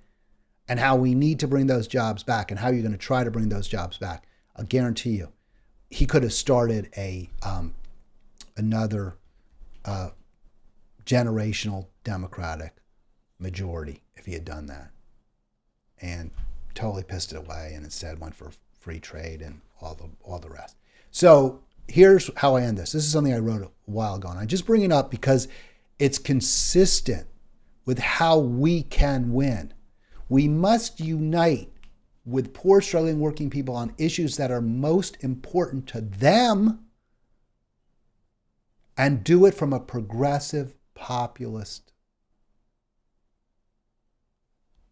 and how we need to bring those jobs back and how you're going to try to bring those jobs back. I'll guarantee you, he could have started another generational Democratic majority if he had done that, and totally pissed it away, and instead went for free trade and all the rest. So here's how I end this. This is something I wrote a while ago, and I just bring it up because it's consistent with how we can win. We must unite with poor, struggling, working people on issues that are most important to them, and do it from a progressive, populist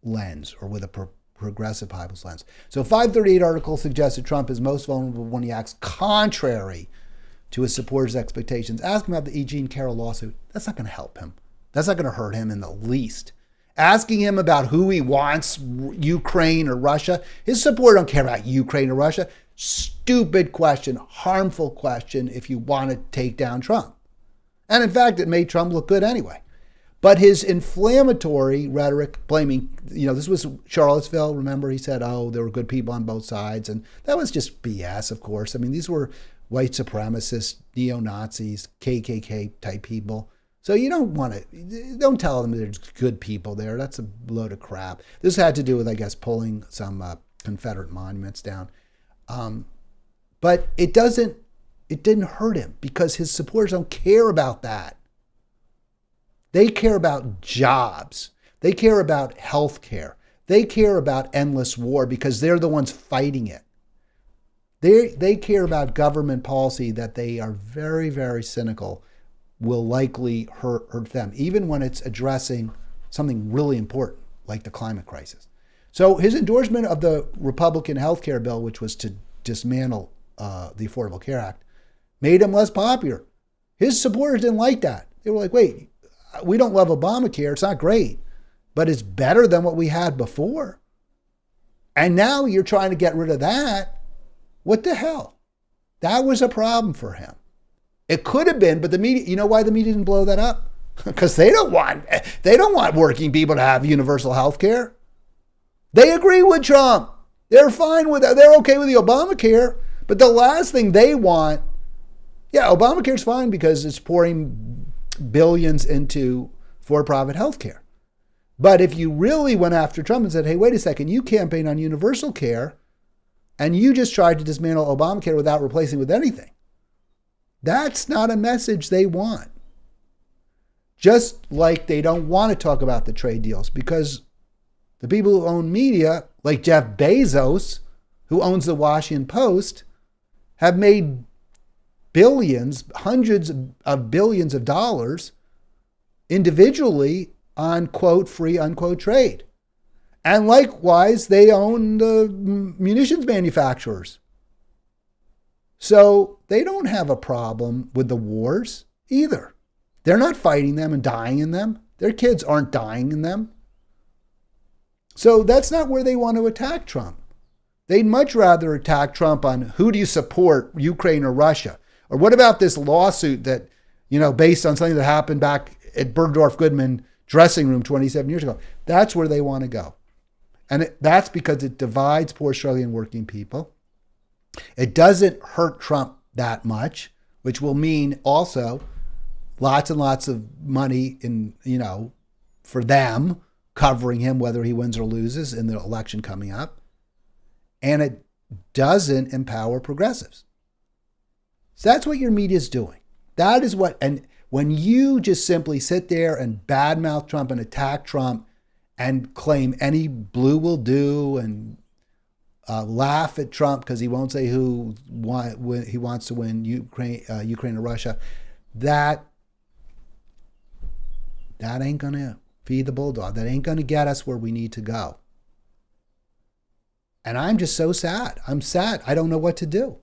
lens, or with a progressive populist lens. So 538 article suggested Trump is most vulnerable when he acts contrary to his supporters' expectations. Ask him about the E. Jean Carroll lawsuit. That's not going to help him. That's not going to hurt him in the least. Asking him about who he wants, Ukraine or Russia, his supporters don't care about Ukraine or Russia. Stupid question, harmful question if you want to take down Trump. And in fact, it made Trump look good anyway. But his inflammatory rhetoric, blaming, this was Charlottesville, remember? He said, there were good people on both sides. And that was just BS, of course. I mean, these were white supremacists, neo-Nazis, KKK type people. So you don't tell them there's good people there. That's a load of crap. This had to do with, I guess, pulling some Confederate monuments down. But it didn't hurt him because his supporters don't care about that. They care about jobs. They care about health care. They care about endless war because they're the ones fighting it. They care about government policy that they are very, very cynical will likely hurt them, even when it's addressing something really important like the climate crisis. So his endorsement of the Republican health care bill, which was to dismantle the Affordable Care Act, made him less popular. His supporters didn't like that. They were like, wait, we don't love Obamacare. It's not great, but it's better than what we had before. And now you're trying to get rid of that. What the hell? That was a problem for him. It could have been, but the media, you know why the media didn't blow that up? Because they don't want working people to have universal health care. They agree with Trump. They're fine with that. They're okay with the Obamacare. But the last thing they want, yeah, Obamacare's fine because it's pouring billions into for-profit health care. But if you really went after Trump and said, hey, wait a second, you campaign on universal care and you just tried to dismantle Obamacare without replacing with anything, that's not a message they want. Just like they don't want to talk about the trade deals because the people who own media, like Jeff Bezos, who owns the Washington Post, have made billions, hundreds of billions of dollars individually on, quote, free, unquote, trade. And likewise, they own the munitions manufacturers. So they don't have a problem with the wars either. They're not fighting them and dying in them. Their kids aren't dying in them. So that's not where they want to attack Trump. They'd much rather attack Trump on who do you support, Ukraine or Russia? Or what about this lawsuit that, based on something that happened back at Bergdorf Goodman dressing room 27 years ago? That's where they want to go. And that's because it divides poor, struggling, working people. It doesn't hurt Trump that much, which will mean also lots and lots of money for them covering him, whether he wins or loses in the election coming up. And it doesn't empower progressives. So that's what your media is doing. That is what, and when you just simply sit there and badmouth Trump and attack Trump and claim any blue will do and laugh at Trump because he won't say who he wants to win, Ukraine or Russia, that ain't going to feed the bulldog. That ain't going to get us where we need to go. And I'm just so sad. I'm sad. I don't know what to do.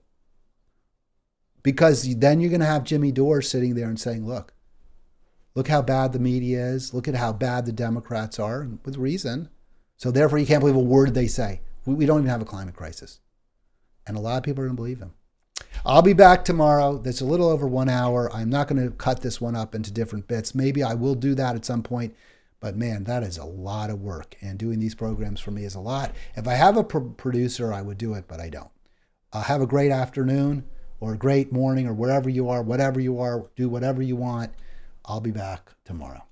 Because then you're going to have Jimmy Dore sitting there and saying, look how bad the media is. Look at how bad the Democrats are, and with reason. So therefore, you can't believe a word they say. We don't even have a climate crisis. And a lot of people are going to believe him. I'll be back tomorrow. That's a little over 1 hour. I'm not going to cut this one up into different bits. Maybe I will do that at some point. But man, that is a lot of work. And doing these programs for me is a lot. If I have a producer, I would do it, but I don't. Have a great afternoon or a great morning or wherever you are, whatever you are, do whatever you want. I'll be back tomorrow.